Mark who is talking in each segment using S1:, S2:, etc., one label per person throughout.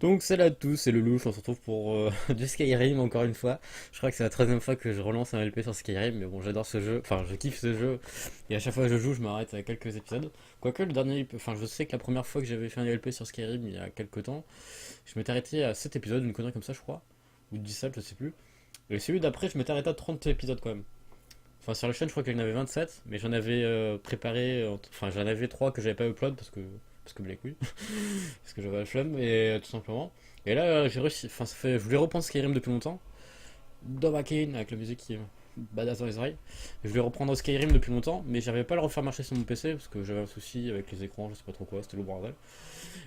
S1: Donc salut à tous, c'est le louche, on se retrouve pour du Skyrim encore une fois. Je crois que c'est la 13e fois que je relance un LP sur Skyrim, mais bon j'adore ce jeu, enfin je kiffe ce jeu, et à chaque fois que je joue je m'arrête à quelques épisodes. Quoique le dernier, enfin je sais que la première fois que j'avais fait un LP sur Skyrim il y a quelques temps, je m'étais arrêté à 7 épisodes, une connerie comme ça je crois, ou 17 je sais plus. Et celui d'après je m'étais arrêté à 30 épisodes quand même. Enfin sur la chaîne je crois qu'il y en avait 27, mais j'en avais préparé, enfin j'en avais 3 que j'avais pas upload parce que les couilles. Parce que j'avais la flemme, et tout simplement. Et là, j'ai réussi. Enfin, ça fait. Je voulais reprendre Skyrim depuis longtemps. Dovahkiin, avec la musique qui est badass dans les oreilles. Je voulais reprendre Skyrim depuis longtemps, mais j'arrivais pas à le refaire marcher sur mon PC parce que j'avais un souci avec les écrans, je sais pas trop quoi, c'était le bordel.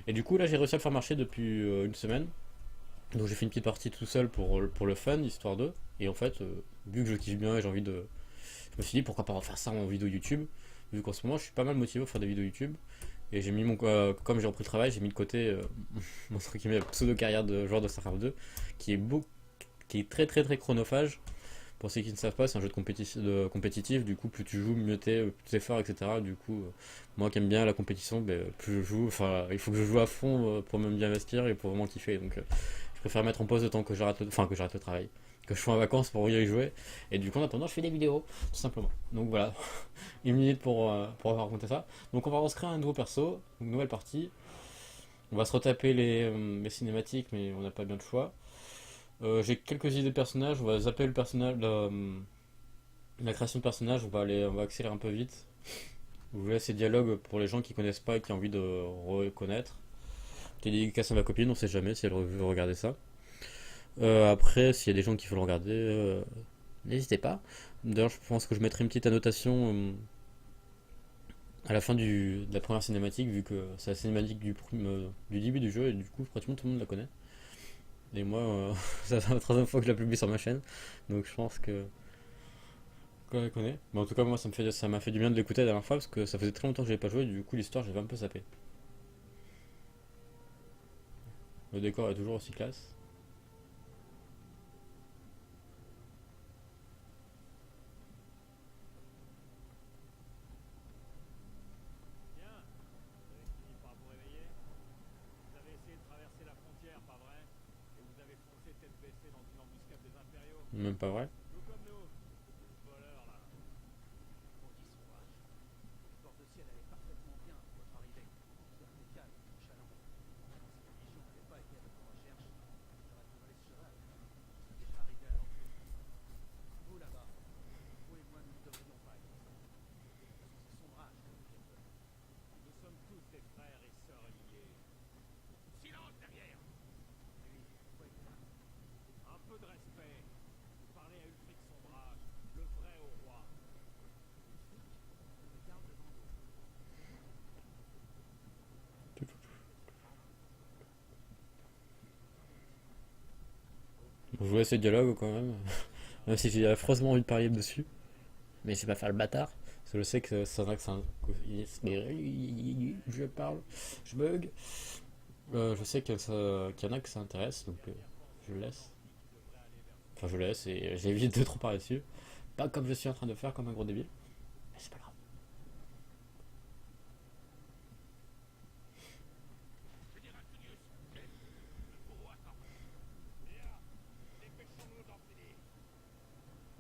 S1: Et du coup, là, j'ai réussi à le faire marcher depuis une semaine. Donc, j'ai fait une petite partie tout seul pour le fun, histoire de. Et en fait, vu que je kiffe bien et j'ai envie de. Je me suis dit pourquoi pas refaire ça en vidéo YouTube. Vu qu'en ce moment, je suis pas mal motivé pour faire des vidéos YouTube. Et j'ai mis mon. Comme j'ai repris le travail, j'ai mis de côté mon entre guillemets, pseudo carrière de joueur de StarCraft 2, qui est, qui est très très très chronophage. Pour ceux qui ne savent pas, c'est un jeu compétitif, du coup plus tu joues, mieux t'es, plus t'es fort, etc. Du coup, moi qui aime bien la compétition, ben, plus je joue, enfin il faut que je joue à fond pour me bien investir et pour vraiment kiffer. Donc je préfère mettre en pause le temps que j'arrête enfin que j'arrête le travail, que je sois en vacances pour y jouer. Et du coup en attendant je fais des vidéos, tout simplement. Donc voilà, une minute pour raconter ça. Donc on va recréer un nouveau perso, une nouvelle partie. On va se retaper les cinématiques, mais on n'a pas bien le choix. J'ai quelques idées de personnages, on va zapper le personnage, la création de personnages, on va accélérer un peu vite. Je vous laisse ces dialogues pour les gens qui connaissent pas et qui ont envie de reconnaître. T'es dédicace à ma copine, on sait jamais si elle veut regarder ça. Après, s'il y a des gens qui veulent regarder, n'hésitez pas. D'ailleurs, je pense que je mettrai une petite annotation à la fin de la première cinématique, vu que c'est la cinématique du début du jeu et du coup, pratiquement tout le monde la connaît. Et moi, c'est la troisième fois que je la publie sur ma chaîne, donc je pense que la connaît. Mais en tout cas, moi, ça m'a fait du bien de l'écouter la dernière fois parce que ça faisait très longtemps que j'avais pas joué, et du coup, l'histoire, j'avais un peu zappé. Le décor est toujours aussi classe.
S2: Bien, vous avez fini par vous réveiller. Vous avez essayé de traverser la frontière, pas vrai? Et vous avez foncé tête baissée dans une embuscade des impériaux.
S1: Même pas vrai.
S2: Tout comme nous. Ce voleur là. Maudit sauvage. Les portes de ciel allaient parfaitement bien à votre arrivée. Vous êtes calme, nonchalant. Si la Légion n'avait pas été à votre recherche, j'aurais trouvé ce cheval. Je serais déjà arrivé à l'entrée. Vous là-bas, vous et moi, nous ne devrions pas être ensemble. Sous ce sombrage que vous êtes. Nous sommes tous des frères et sœurs liés. Silence derrière! Lui, pourquoi il est là? Un peu de respect. Vous parlez à Ulfric Sombrage, le vrai au roi. Ulfric, le garde devant vous.
S1: Je vous laisse ces dialogues quand même. Même si j'ai affreusement envie de parler dessus. Mais je vais pas faire le bâtard. Parce que je sais que c'est vrai que c'est un. Je parle, je bug. Je sais qu'il y en a que ça intéresse, donc je le laisse. Enfin, je le laisse et j'évite de trop parler dessus. Pas comme je suis en train de faire comme un gros débile. Mais c'est pas grave.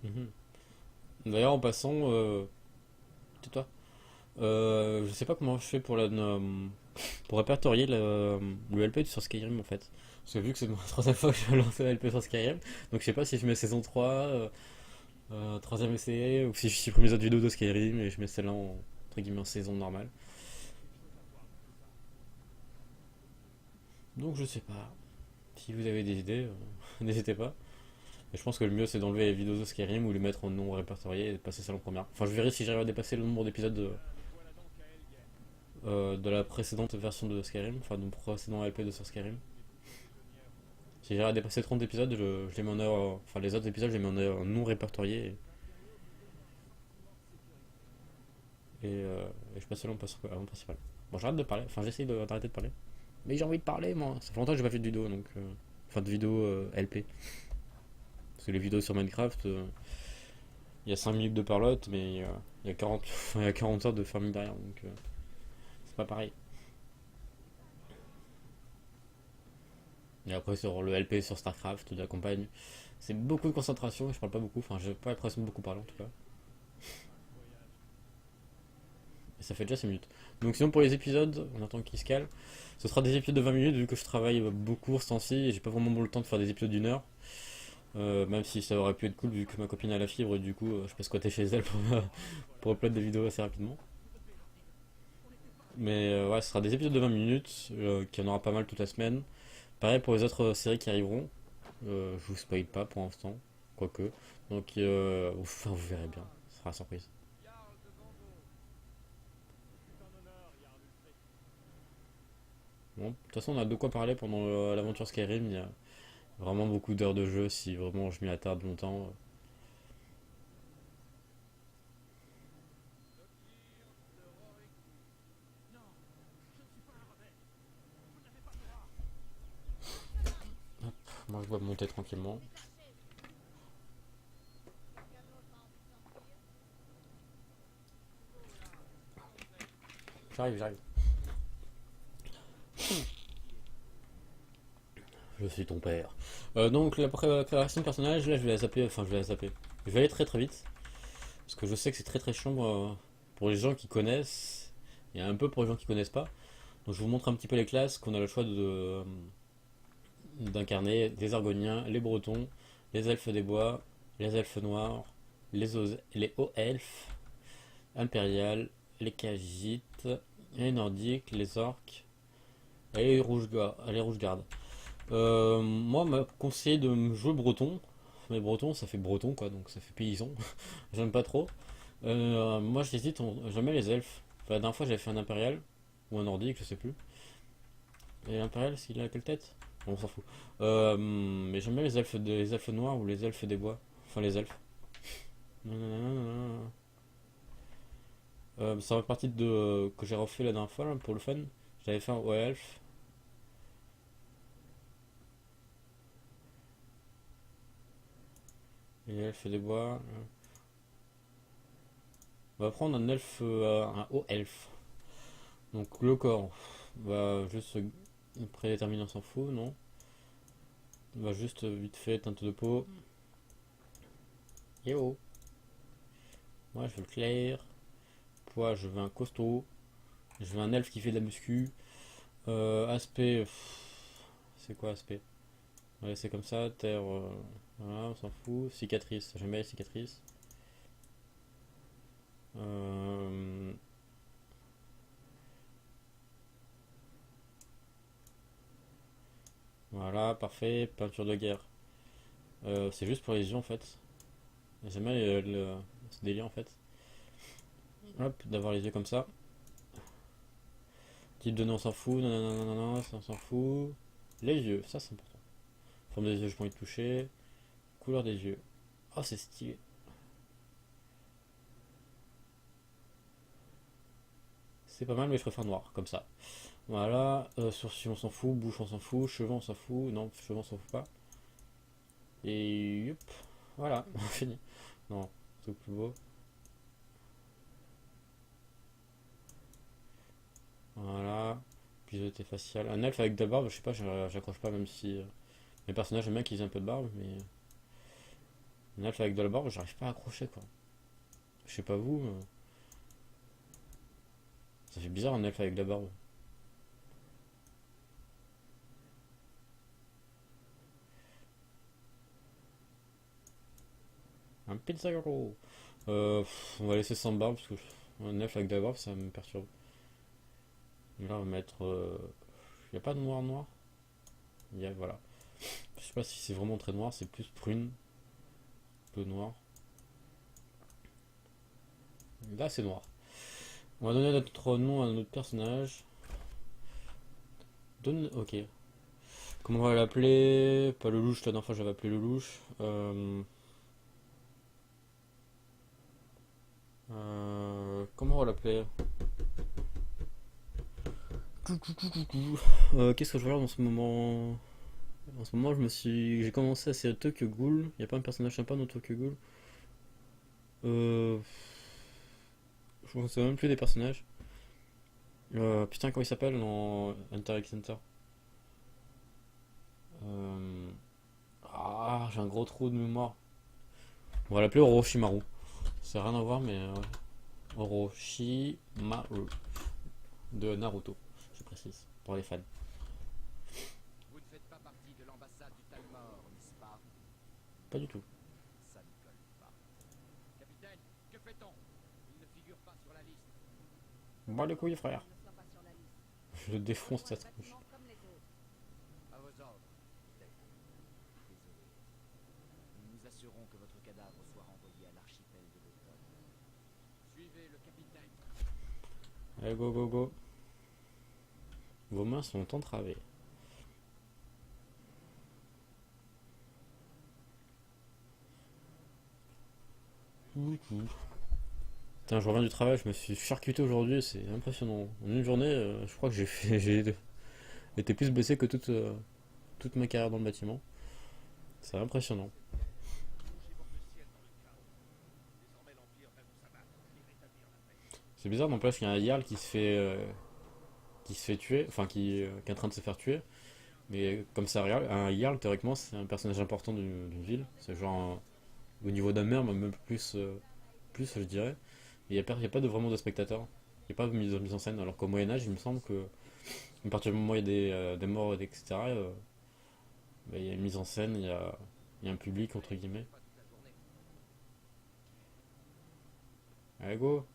S1: Mhm. D'ailleurs, en passant, tais-toi. Je sais pas comment je fais pour répertorier le LP sur Skyrim en fait. Parce que vu que c'est la troisième fois que je lance un LP sur Skyrim, donc je sais pas si je mets saison 3, troisième essai, ou si je supprime les autres vidéos de Skyrim et je mets celle-là entre guillemets en saison normale. Donc je sais pas. Si vous avez des idées, n'hésitez pas. Et je pense que le mieux c'est d'enlever les vidéos de Skyrim ou les mettre en non répertorié et de passer ça en première. Enfin, je verrai si j'arrive à dépasser le nombre d'épisodes
S2: Voilà donc à Helgen.
S1: de la précédente version de Skyrim, enfin de mon précédent LP de sur Skyrim.
S2: Les dossiers prisonnières vont être
S1: Si j'arrive à dépasser 30 épisodes, je les mets enfin les autres épisodes, je les mets en non répertorié
S2: impériaux vous donnant un sentiment de sécurité.
S1: et je passe selon le principal. Bon, j'arrête de parler, enfin j'essaye d'arrêter de parler. Mais j'ai envie de parler, moi. Ça fait longtemps que j'ai pas fait de vidéo, donc. Enfin, de vidéo LP. Parce que les vidéos sur Minecraft, il y a 5 minutes de parlotte, mais il y a 40, il y a 40 heures de farming derrière, donc c'est pas pareil. Et après sur le LP sur StarCraft de la campagne, c'est beaucoup de concentration et je parle pas beaucoup, enfin j'ai pas l'impression de beaucoup parler en tout cas. Et ça fait déjà 5 minutes. Donc sinon pour les épisodes, on attend qu'ils se calent. Ce sera des épisodes de 20 minutes vu que je travaille beaucoup ce temps-ci et j'ai pas vraiment le temps de faire des épisodes d'une heure. Même si ça aurait pu être cool vu que ma copine a la fibre et du coup je peux squatter chez elle pour upload des vidéos assez rapidement. Mais ouais, ce sera des épisodes de 20 minutes, qu'il y en aura pas mal toute la semaine. Pareil pour les autres séries qui arriveront. Je vous spoil pas pour l'instant, quoique. Donc enfin, vous verrez bien, ce sera la surprise.
S2: Jarl de Vango. C'est un honneur, Jarl Ulfric.
S1: Bon, de toute façon on a de quoi parler pendant l'aventure Skyrim, il y a vraiment beaucoup d'heures de jeu si vraiment je m'y attarde longtemps.
S2: Lothir de Rorikti. Non, je ne suis pas un rebelle. Vous n'avez pas le droit.
S1: Moi je dois monter tranquillement. J'arrive, j'arrive. Je suis ton père. Donc la création de personnage, là je vais la zapper, enfin je vais la zapper. Je vais aller très très vite, parce que je sais que c'est très très chiant pour les gens qui connaissent, et un peu pour les gens qui connaissent pas. Donc je vous montre un petit peu les classes qu'on a le choix d'incarner, les Argoniens, les Bretons, les Elfes des Bois, les Elfes Noirs, les Hauts Elfes, Impériales, les Khajiits, les Nordiques, les Orques, et les Rouges Gardes. Moi, on m'a conseillé de me jouer breton. Mais breton, ça fait breton, quoi, donc ça fait paysan. J'aime pas trop. Moi, j'hésite, j'aime bien les elfes. Enfin, la dernière fois, j'avais fait un impérial, ou un nordique, je sais plus. Et l'impérial, s'il a quelle tête? Bon, on s'en fout. Mais j'aime bien les elfes noirs ou les elfes des bois. Enfin, les elfes. Ça fait partie que j'ai refait la dernière fois, là, pour le fun. J'avais fait un haut elfe. Les elfes des bois. On va prendre un elfe, un haut elfe. Donc le corps, on va juste prédéterminer, on s'en fout, non? On va juste vite fait teinte de peau. Yo. Moi je veux le clair. Poids, je veux un costaud. Je veux un elfe qui fait de la muscu. Aspect, c'est quoi aspect? Ouais, c'est comme ça. Terre, voilà, on s'en fout. Cicatrice, j'aime bien les cicatrices. Euh, voilà, parfait. Peinture de guerre. C'est juste pour les yeux en fait. J'aime bien ce délire en fait. Hop, d'avoir les yeux comme ça. Type de nez, on s'en fout. Non, ça on s'en fout. Les yeux, ça c'est important. Forme des yeux, je pas envie de toucher. Couleur des yeux. Oh, c'est stylé. C'est pas mal, mais je préfère noir, comme ça. Voilà. Sourcils, on s'en fout. Bouche, on s'en fout. Cheveux, on s'en fout. Non, cheveux, on s'en fout pas. Et hop. Voilà, on finit. Non, c'est plus beau. Voilà. Piloté facial. Un elfe avec de la barbe, je sais pas, j'accroche pas, même si mes personnages aiment bien qu'ils aient un peu de barbe, mais un elfe avec de la barbe, j'arrive pas à accrocher quoi. Je sais pas vous, ça fait bizarre un elfe avec de la barbe. Un Pizarro. On va laisser sans barbe parce que un elfe avec de la barbe ça me perturbe. Et là on va mettre. Y a pas de noir noir. Voilà. Je sais pas si c'est vraiment très noir, c'est plus prune, peu noir. Là c'est noir. On va donner notre nom à notre personnage. Donne. Ok. Comment on va l'appeler? Pas le louche, la dernière fois j'avais appelé le louche. Comment on va l'appeler? Qu'est-ce que je regarde en ce moment? En ce moment, j'ai commencé à série Tokyo Ghoul. Y a pas un personnage sympa dans Tokyo Ghoul? Euh, je ne sais même plus des personnages. Putain, comment il s'appelle dans Hunter x Hunter? Euh, Ah, j'ai un gros trou de mémoire. On va l'appeler Orochimaru. Ça n'a rien à voir, mais Orochimaru de Naruto, je précise, pour les fans.
S2: Vous ne faites pas partie de l'ambassade du Talmor, n'est-ce pas?
S1: Pas du tout.
S2: Ça ne colle pas. Capitaine, que fait-on? Il ne figure pas sur la liste.
S1: Bah les couilles, frère.
S3: Ne soit pas sur la liste.
S1: Je défonce ta
S3: Le
S1: tronche.
S3: bâtiment comme les autres.
S2: À vos ordres. Désolé. Nous nous assurons que votre cadavre soit renvoyé à l'archipel de l'automne. Suivez le capitaine.
S1: Allez, go, go, go. Vos mains sont entravées. Putain, je reviens du travail, je me suis charcuté aujourd'hui, c'est impressionnant. En une journée, je crois que j'ai été plus blessé que toute ma carrière dans le bâtiment. C'est impressionnant.
S2: Plongez votre ciel dans le chaos. Désormais, l'Empire va vous abattre et rétablir la paix.
S1: C'est bizarre, n'empêche qu'il y a un Jarl qui se fait tuer, enfin qui est en train de se faire tuer. Mais comme c'est un Jarl, théoriquement, c'est un personnage important d'une ville. C'est genre au niveau d'un maire, même plus je dirais. Il n'y a pas vraiment de spectateurs. Il n'y a pas de mise en scène. Alors qu'au Moyen-Âge, il me semble que, à partir du moment où il y a des morts, etc., bah, il y a une mise en scène, il y a un public, entre guillemets.
S2: Pas toute la journée.
S1: Allez, go!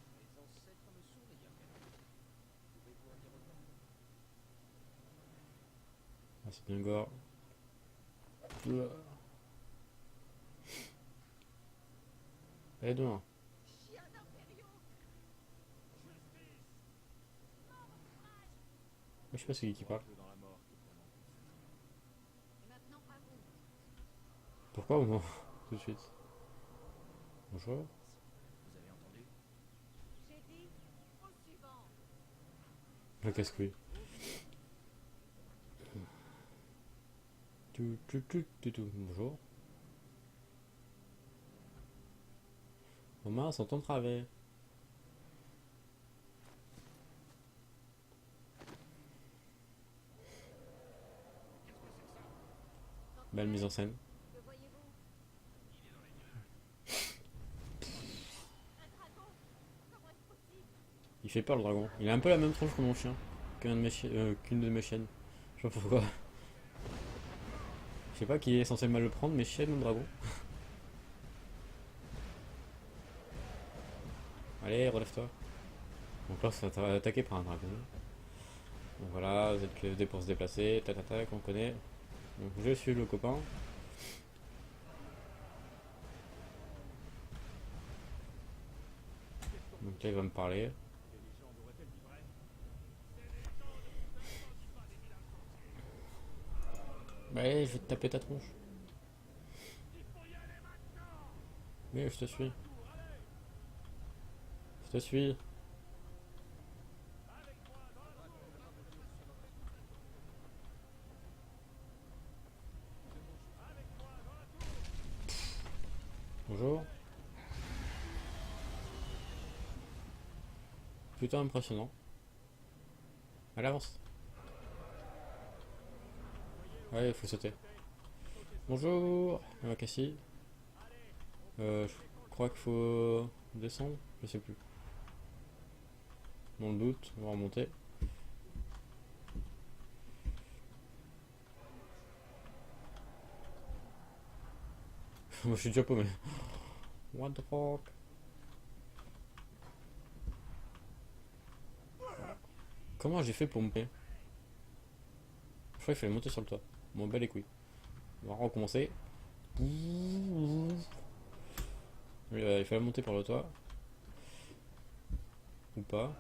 S2: Les ancêtres me sourient à peine. Pouvez-vous en dire autant?
S1: Ah, c'est bien gore. Ouah. Allez, demain. Je sais pas c'est qui parle.
S2: Peu dans la mort qui tourmente cette zone.
S3: Et maintenant, à vous.
S1: Pourquoi moi? Tout de suite. Bonjour.
S2: Vous avez entendu?
S3: J'ai dit au suivant.
S1: Le casse-couille. Bonjour. Vos mains sont entravées. Belle mise en scène.
S3: Que voyez-vous? Un dragon? Comment est-ce possible?
S1: Il fait peur le dragon. Il a un peu la même tronche que mon chien. Qu'une de mes chiennes. Je sais pas pourquoi. Je sais pas qui est censé mal le prendre, mes chiennes ou le dragon. Allez, relève-toi. Donc là, ça va attaquer par un dragon. Donc voilà, vous êtes clé pour se déplacer. Tac, on connaît. Donc je suis le copain. Donc là, il va me parler.
S2: Les légendes auraient-elles dit vrai?
S1: Bah, allez, je vais te taper ta tronche. Oui, je te suis. Je te suis. Bonjour. Plutôt impressionnant. Allez, avance. Ouais, il faut sauter. Bonjour. Cassie. Je crois qu'il faut descendre. Je sais plus. Dans le doute, on va remonter. Moi, je suis déjà paumé. What the fuck? Comment j'ai fait pour me payer? Je crois qu'il fallait monter sur le toit. Bon, bel les couilles. On va recommencer. Oui, il fallait monter par le toit. Ou pas.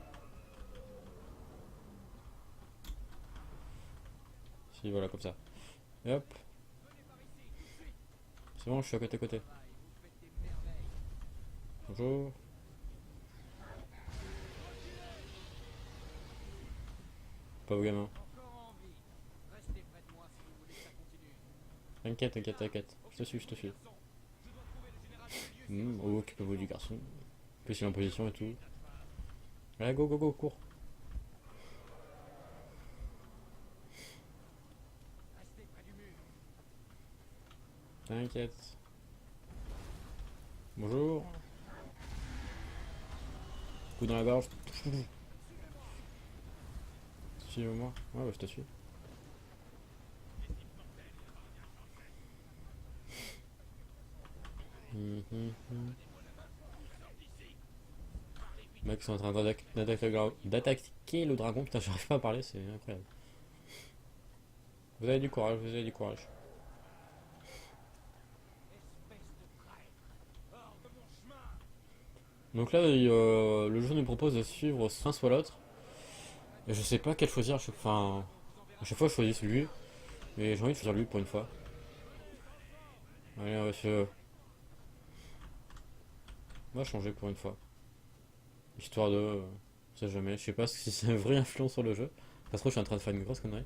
S1: Si, voilà, comme ça. Et hop. C'est bon, je suis à côté. Bonjour. Pas vos gamins.
S2: Encore en vie. Restez près de moi si vous voulez que ça continue.
S1: T'inquiète. Je te suis.
S2: Je dois trouver le général de Milieu.
S1: Oh, occupez-vous du garçon. Plus il est en position et tout. Allez, go, cours. T'inquiète. Bonjour. Coup dans la gorge. Suis-moi. Ouais, bah, je te suis. Les mecs sont en train d'attaquer le dragon. Putain, j'arrive pas à parler, c'est incroyable. Vous avez du courage, vous avez du courage. Donc là, le jeu nous propose de suivre soit un soit l'autre. Et je sais pas quel choisir. Enfin, à chaque fois, je choisis celui. Mais j'ai envie de choisir lui pour une fois. Allez, on va changer pour une fois. Histoire de. On sait jamais. Je sais pas si c'est une vraie influence sur le jeu. Ça se trouve, je suis en train de faire une grosse connerie.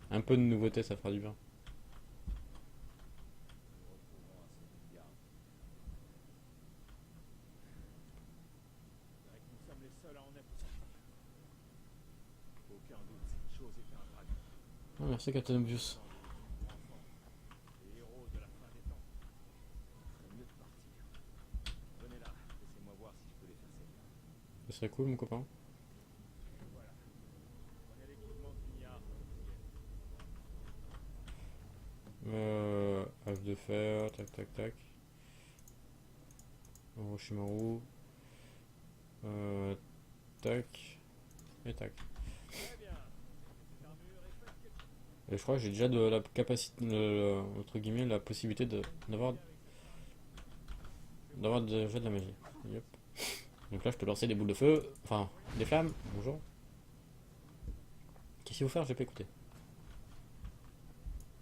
S1: Un peu de nouveauté, ça fera du bien.
S2: Nous sommes les seuls à en être sortis. Aucun doute, cette chose était un dragon.
S1: Oh, merci, Captain Obvious.
S2: Les héros de la fin des temps. Il serait mieux de partir. Venez là, laissez-moi voir si je peux les faire sévir.
S1: Ce serait cool, mon copain.
S2: Voilà. Prenez l'équipement de Vignard.
S1: Hache de fer, tac tac tac. Orochimaru. Tac. Et tac.
S2: Très bien. Cette armure et faites quelque chose.
S1: Et je crois que j'ai déjà de la capacité, entre guillemets, la possibilité d'avoir déjà de la magie. Yep. Donc là, je peux lancer des boules de feu, enfin, des flammes. Bonjour. Qu'est-ce qu'il faut faire? J'ai pas écouté.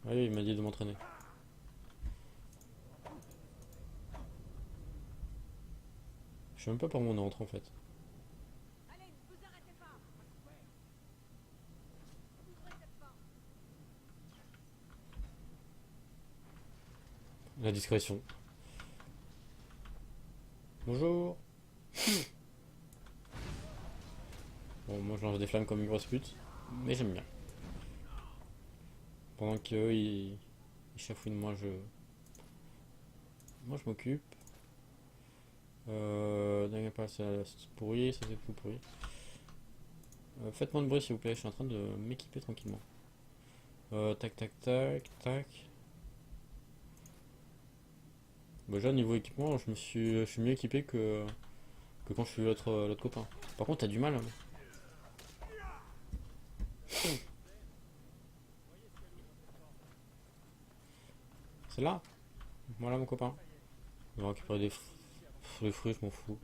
S1: Ah oui, il m'a dit de m'entraîner. Je sais même pas par où on est rentré en fait.
S3: Allez, ne vous arrêtez pas. Ouvrez cette porte.
S1: La discrétion. Bonjour. Bon, moi je lance des flammes comme une grosse pute, mais j'aime bien. Pendant qu'eux ils chafouinent, moi je m'occupe. Dernier pas, c'est pourri, ça c'est tout pourri. Faites-moi de bruit s'il vous plaît, je suis en train de m'équiper tranquillement. Tac tac tac tac. Bah, déjà niveau équipement, je suis mieux équipé que quand je suis l'autre copain. Par contre, t'as du mal. Hein. C'est là. Voilà mon copain. On va récupérer des fruits, je m'en fous.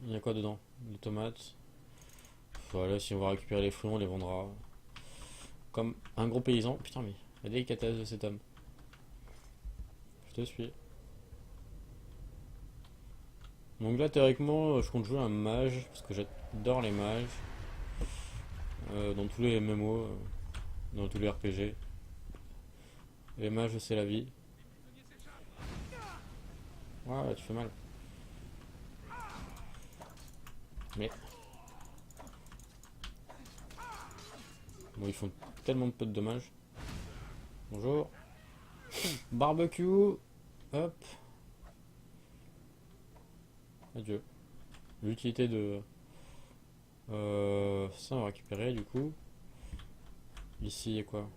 S1: Il y a quoi dedans? Des tomates. Voilà, si on va récupérer les fruits, on les vendra. Comme un gros paysan. Putain, mais la délicatesse de cet homme. Je te suis. Donc là, théoriquement, je compte jouer un mage, parce que j'adore les mages. Dans tous les MMO, dans tous les RPG. Les mages, c'est la vie. Ouais, tu fais mal. Mais. Bon, ils font tellement de peu de dommages. Bonjour. Barbecue. Hop. Adieu. L'utilité de. Ça, on va récupérer du coup. Ici, il y a quoi?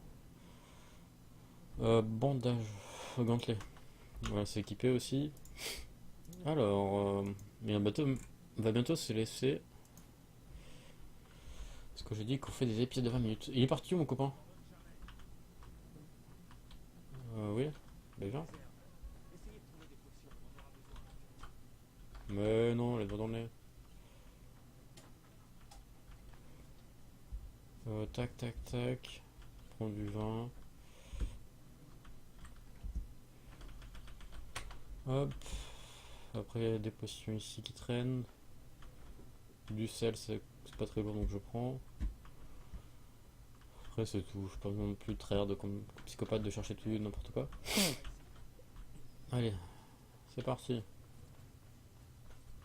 S1: Bandage. Gantelet. Voilà, c'est équipé aussi. Alors, mais un bateau va bientôt se laisser. Parce que j'ai dit qu'on fait des épisodes de 20 minutes. Il est parti où mon copain? Oui. Bah viens.
S2: Essayez de trouver des potions, on en aura besoin.
S1: Mais non, les doigts dans le nez. Tac tac tac. Prends du vin. Hop. Après, il y a des potions ici qui traînent. Du sel, c'est pas très lourd donc je prends. Après, c'est tout. Je suis pas non plus traire de comme psychopathe de chercher tout n'importe quoi. Allez, c'est parti.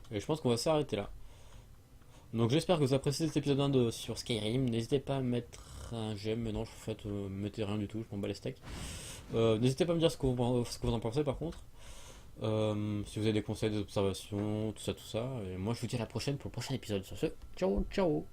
S1: Et je pense qu'on va s'arrêter là. Donc j'espère que vous appréciez cet épisode 1 sur Skyrim. N'hésitez pas à mettre mettre un j'aime, mais non, en fait, mettez rien du tout, je m'en bats les steaks. N'hésitez pas à me dire ce que vous en pensez par contre. Si vous avez des conseils, des observations, tout ça, tout ça. Et moi, je vous dis à la prochaine pour le prochain épisode. Sur ce, ciao, ciao!